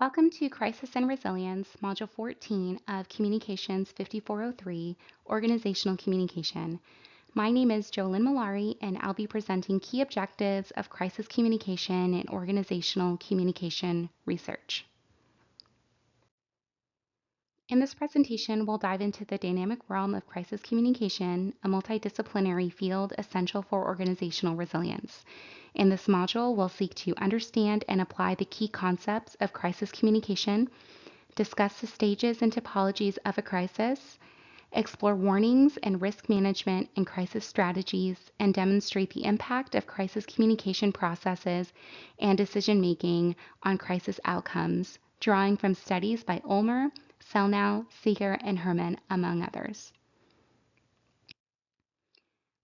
Welcome to Crisis and Resilience, Module 14 of Communications 5403, Organizational Communication. My name is Jolyn Malari, and I'll be presenting key objectives of crisis communication and organizational communication research. In this presentation, we'll dive into the dynamic realm of crisis communication, a multidisciplinary field essential for organizational resilience. In this module, we'll seek to understand and apply the key concepts of crisis communication, discuss the stages and topologies of a crisis, explore warnings and risk management and crisis strategies, and demonstrate the impact of crisis communication processes and decision-making on crisis outcomes, drawing from studies by Ulmer, Selnow, Seeger, and Herman, among others.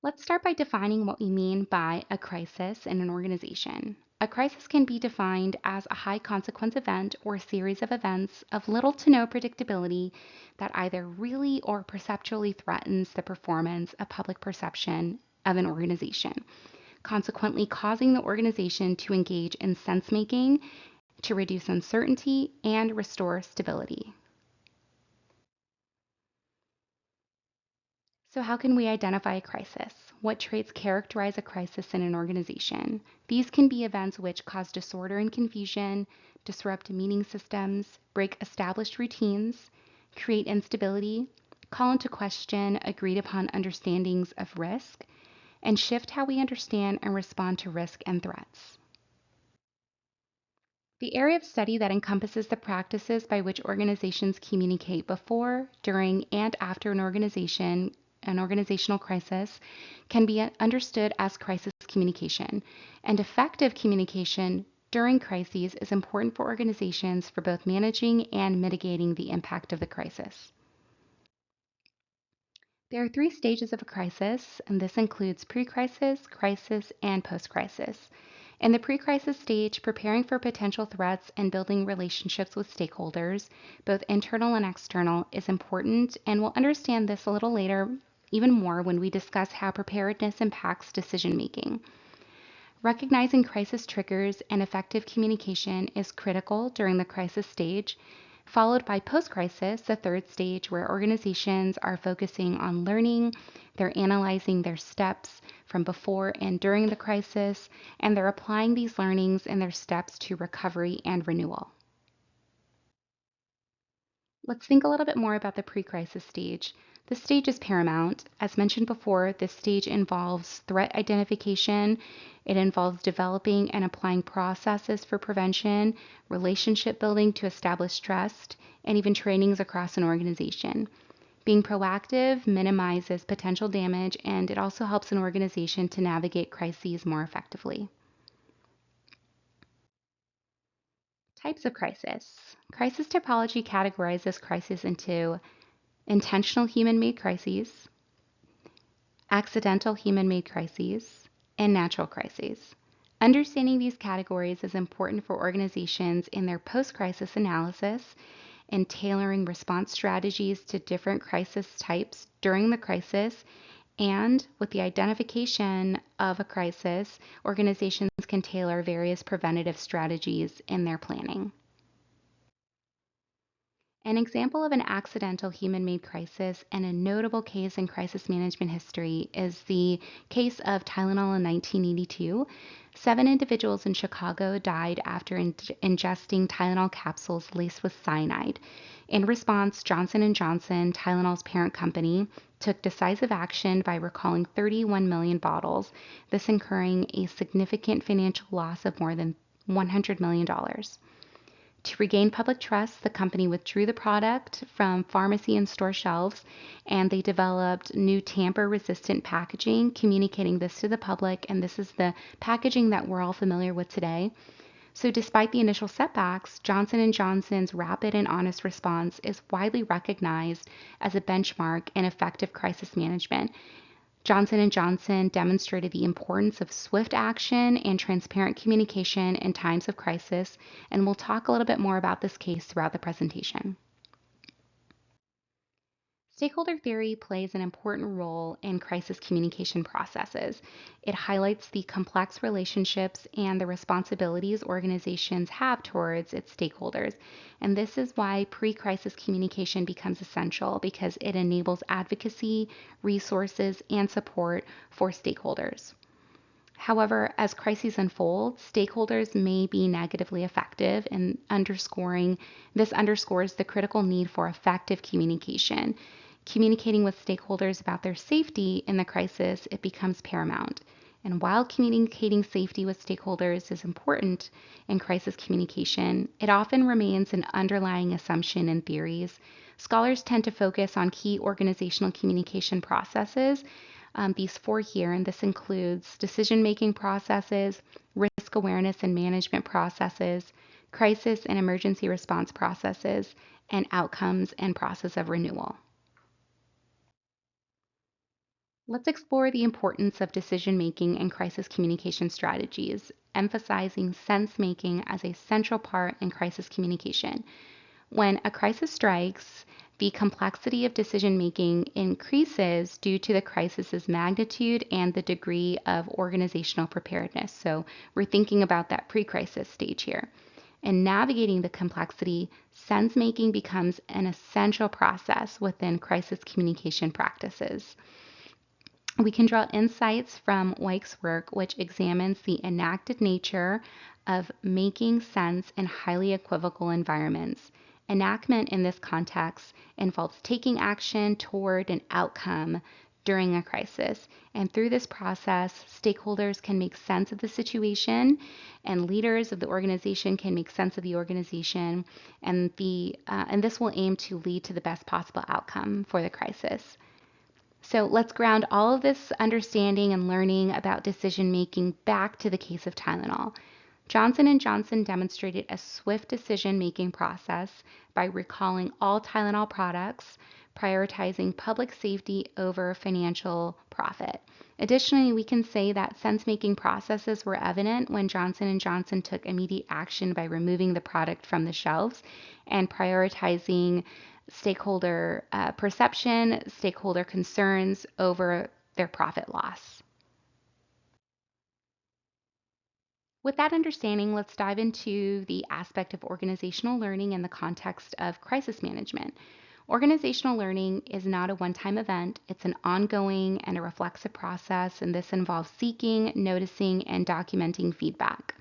Let's start by defining what we mean by a crisis in an organization. A crisis can be defined as a high consequence event or series of events of little to no predictability that either really or perceptually threatens the performance of public perception of an organization, consequently causing the organization to engage in sense making to reduce uncertainty and restore stability. So how can we identify a crisis? What traits characterize a crisis in an organization? These can be events which cause disorder and confusion, disrupt meaning systems, break established routines, create instability, call into question agreed upon understandings of risk, and shift how we understand and respond to risk and threats. The area of study that encompasses the practices by which organizations communicate before, during, and after an organizational crisis can be understood as crisis communication, and effective communication during crises is important for organizations for both managing and mitigating the impact of the crisis. There are three stages of a crisis, and this includes pre-crisis, crisis, and post-crisis. In the pre-crisis stage, preparing for potential threats and building relationships with stakeholders, both internal and external, is important, and we'll understand this a little later even more when we discuss how preparedness impacts decision making. Recognizing crisis triggers and effective communication is critical during the crisis stage, followed by post-crisis, the third stage where organizations are focusing on learning, they're analyzing their steps from before and during the crisis, and they're applying these learnings and their steps to recovery and renewal. Let's think a little bit more about the pre-crisis stage. This stage is paramount. As mentioned before, this stage involves threat identification. It involves developing and applying processes for prevention, relationship building to establish trust, and even trainings across an organization. Being proactive minimizes potential damage, and it also helps an organization to navigate crises more effectively. Types of crisis. Crisis typology categorizes crisis into intentional human-made crises, accidental human-made crises, and natural crises. Understanding these categories is important for organizations in their post-crisis analysis and tailoring response strategies to different crisis types during the crisis. And with the identification of a crisis, organizations can tailor various preventative strategies in their planning. An example of an accidental human-made crisis and a notable case in crisis management history is the case of Tylenol in 1982. 7 individuals in Chicago died after ingesting Tylenol capsules laced with cyanide. In response, Johnson & Johnson, Tylenol's parent company, took decisive action by recalling 31 million bottles, this incurring a significant financial loss of more than $100 million. To regain public trust, the company withdrew the product from pharmacy and store shelves, and they developed new tamper-resistant packaging, communicating this to the public, and this is the packaging that we're all familiar with today. So despite the initial setbacks, Johnson & Johnson's rapid and honest response is widely recognized as a benchmark in effective crisis management. Johnson & Johnson demonstrated the importance of swift action and transparent communication in times of crisis, and we'll talk a little bit more about this case throughout the presentation. Stakeholder theory plays an important role in crisis communication processes. It highlights the complex relationships and the responsibilities organizations have towards its stakeholders. And this is why pre crisis communication becomes essential because it enables advocacy, resources, and support for stakeholders. However, as crises unfold, stakeholders may be negatively affected, and underscores the critical need for effective communication. Communicating with stakeholders about their safety in the crisis, it becomes paramount. And while communicating safety with stakeholders is important in crisis communication, it often remains an underlying assumption in theories. Scholars tend to focus on key organizational communication processes, these four here, and this includes decision making processes, risk awareness and management processes, crisis and emergency response processes, and outcomes and process of renewal. Let's explore the importance of decision making and crisis communication strategies, emphasizing sense making as a central part in crisis communication. When a crisis strikes, the complexity of decision making increases due to the crisis's magnitude and the degree of organizational preparedness. So we're thinking about that pre crisis stage here. And navigating the complexity, sense making becomes an essential process within crisis communication practices. We can draw insights from Weich's work, which examines the enacted nature of making sense in highly equivocal environments. Enactment in this context involves taking action toward an outcome during a crisis. And through this process, stakeholders can make sense of the situation, and leaders of the organization can make sense of the organization, and this will aim to lead to the best possible outcome for the crisis. So let's ground all of this understanding and learning about decision making back to the case of Tylenol. Johnson & Johnson demonstrated a swift decision-making process by recalling all Tylenol products, prioritizing public safety over financial profit. Additionally, we can say that sense-making processes were evident when Johnson & Johnson took immediate action by removing the product from the shelves and prioritizing stakeholder perception, stakeholder concerns over their profit loss. With that understanding, let's dive into the aspect of organizational learning in the context of crisis management. Organizational learning is not a one time event, it's an ongoing and a reflexive process, and this involves seeking, noticing, and documenting feedback.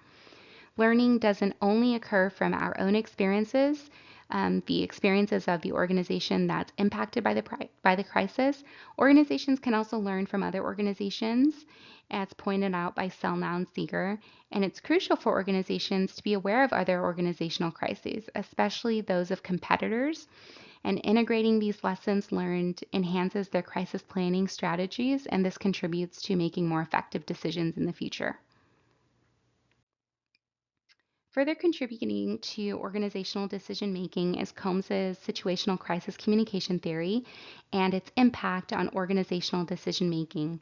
Learning doesn't only occur from our own experiences, the experiences of the organization that's impacted by the crisis. Organizations can also learn from other organizations, as pointed out by Selnow and Seeger, and it's crucial for organizations to be aware of other organizational crises, especially those of competitors. And integrating these lessons learned enhances their crisis planning strategies, and this contributes to making more effective decisions in the future. Further contributing to organizational decision making is Combs's situational crisis communication theory and its impact on organizational decision making.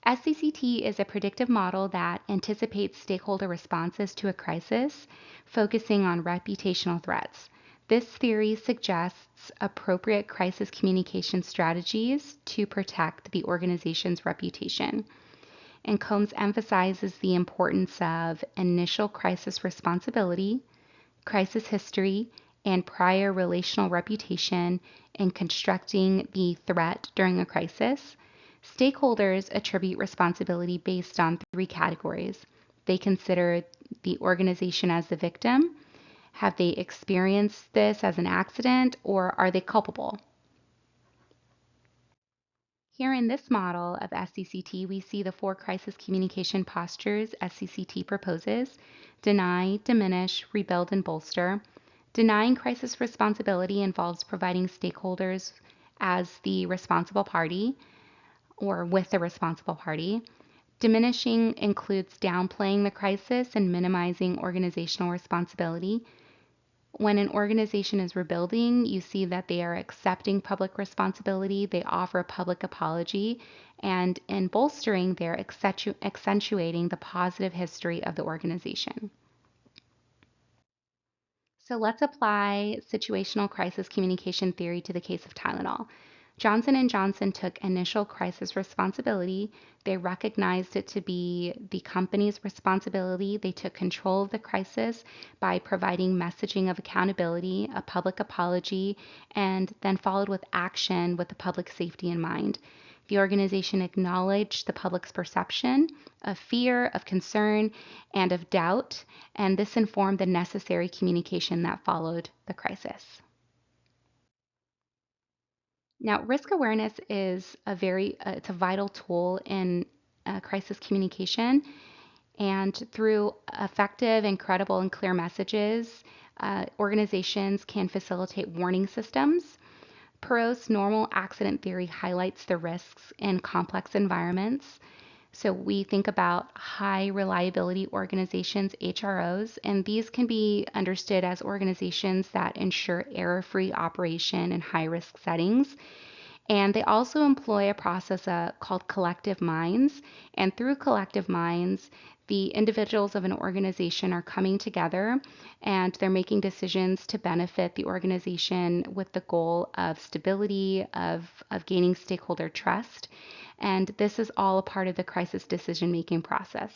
SCCT is a predictive model that anticipates stakeholder responses to a crisis, focusing on reputational threats. This theory suggests appropriate crisis communication strategies to protect the organization's reputation. And Combs emphasizes the importance of initial crisis responsibility, crisis history, and prior relational reputation in constructing the threat during a crisis. Stakeholders attribute responsibility based on three categories. They consider the organization as the victim. Have they experienced this as an accident, or are they culpable? Here in this model of SCCT, we see the four crisis communication postures SCCT proposes: deny, diminish, rebuild, and bolster. Denying crisis responsibility involves providing stakeholders as the responsible party or with the responsible party. Diminishing includes downplaying the crisis and minimizing organizational responsibility. When an organization is rebuilding, you see that they are accepting public responsibility, they offer a public apology, and in bolstering, they're accentuating the positive history of the organization. So let's apply situational crisis communication theory to the case of Tylenol. Johnson & Johnson took initial crisis responsibility. They recognized it to be the company's responsibility. They took control of the crisis by providing messaging of accountability, a public apology, and then followed with action with the public safety in mind. The organization acknowledged the public's perception of fear, of concern, and of doubt, and this informed the necessary communication that followed the crisis. Now, risk awareness is it's a vital tool in crisis communication, and through effective and credible and clear messages, organizations can facilitate warning systems. Perot's normal accident theory highlights the risks in complex environments. So we think about high reliability organizations, HROs, and these can be understood as organizations that ensure error-free operation in high-risk settings. And they also employ a process called collective minds. And through collective minds, the individuals of an organization are coming together and they're making decisions to benefit the organization with the goal of stability, of gaining stakeholder trust. And this is all a part of the crisis decision making process.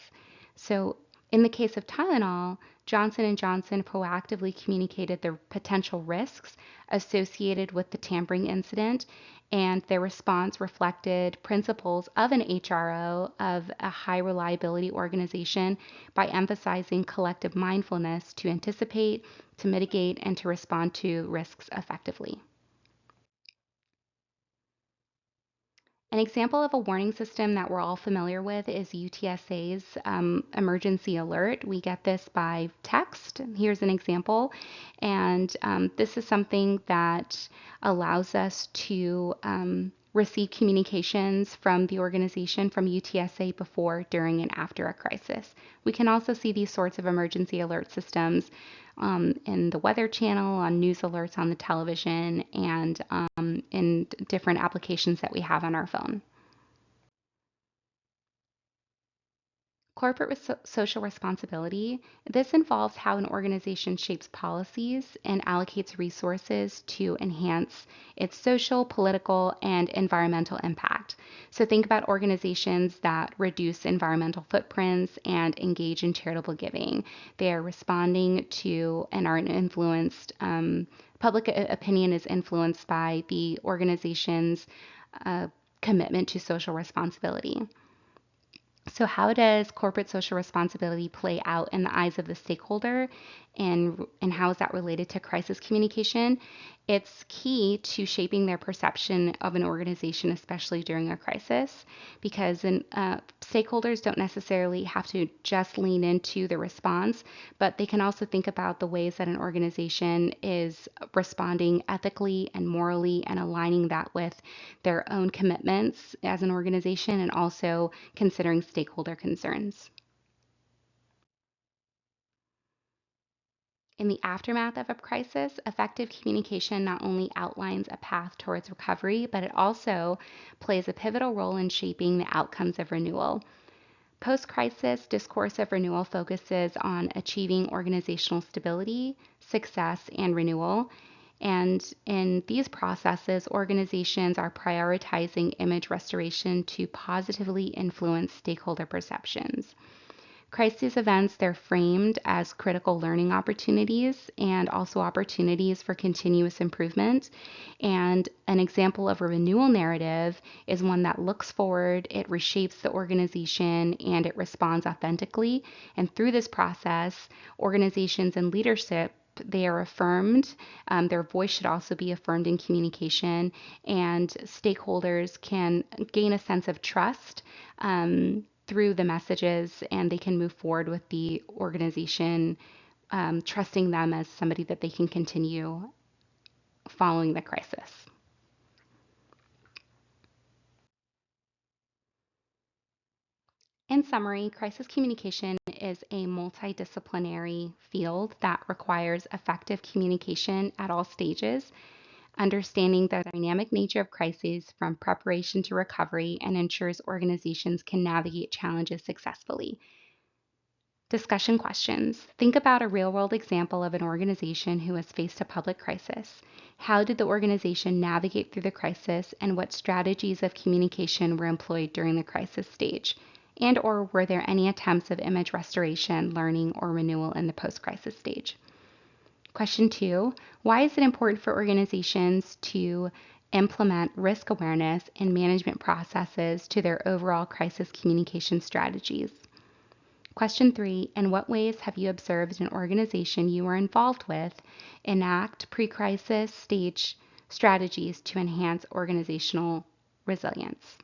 So in the case of Tylenol, Johnson & Johnson proactively communicated the potential risks associated with the tampering incident, and their response reflected principles of an HRO, of a high reliability organization, by emphasizing collective mindfulness to anticipate, to mitigate, and to respond to risks effectively. An example of a warning system that we're all familiar with is UTSA's emergency alert. We get this by text. Here's an example. And this is something that allows us to receive communications from the organization, from UTSA, before, during, and after a crisis. We can also see these sorts of emergency alert systems in the Weather Channel, on news alerts on the television, and in different applications that we have on our phone. Corporate social responsibility. This involves how an organization shapes policies and allocates resources to enhance its social, political, and environmental impact. So think about organizations that reduce environmental footprints and engage in charitable giving. They are responding to and are influenced, public opinion is influenced by the organization's uh, commitment to social responsibility. So, how does corporate social responsibility play out in the eyes of the stakeholder, and how is that related to crisis communication? It's key to shaping their perception of an organization, especially during a crisis, because stakeholders don't necessarily have to just lean into the response, but they can also think about the ways that an organization is responding ethically and morally, and aligning that with their own commitments as an organization, and also considering stakeholder concerns. In the aftermath of a crisis, effective communication not only outlines a path towards recovery, but it also plays a pivotal role in shaping the outcomes of renewal. Post crisis, discourse of renewal focuses on achieving organizational stability, success, and renewal. And in these processes, organizations are prioritizing image restoration to positively influence stakeholder perceptions. Crisis events, they're framed as critical learning opportunities and also opportunities for continuous improvement. And an example of a renewal narrative is one that looks forward, it reshapes the organization, and it responds authentically. And through this process, organizations and leadership, they are affirmed. Their voice should also be affirmed in communication, and stakeholders can gain a sense of trust through the messages, and they can move forward with the organization, trusting them as somebody that they can continue following the crisis. In summary, crisis communication is a multidisciplinary field that requires effective communication at all stages, understanding the dynamic nature of crises from preparation to recovery, and ensures organizations can navigate challenges successfully. Discussion questions. Think about a real-world example of an organization who has faced a public crisis. How did the organization navigate through the crisis, and what strategies of communication were employed during the crisis stage? And or were there any attempts of image restoration, learning, or renewal in the post-crisis stage? Question 2, why is it important for organizations to implement risk awareness and management processes to their overall crisis communication strategies? Question 3, in what ways have you observed an organization you were involved with enact pre-crisis stage strategies to enhance organizational resilience?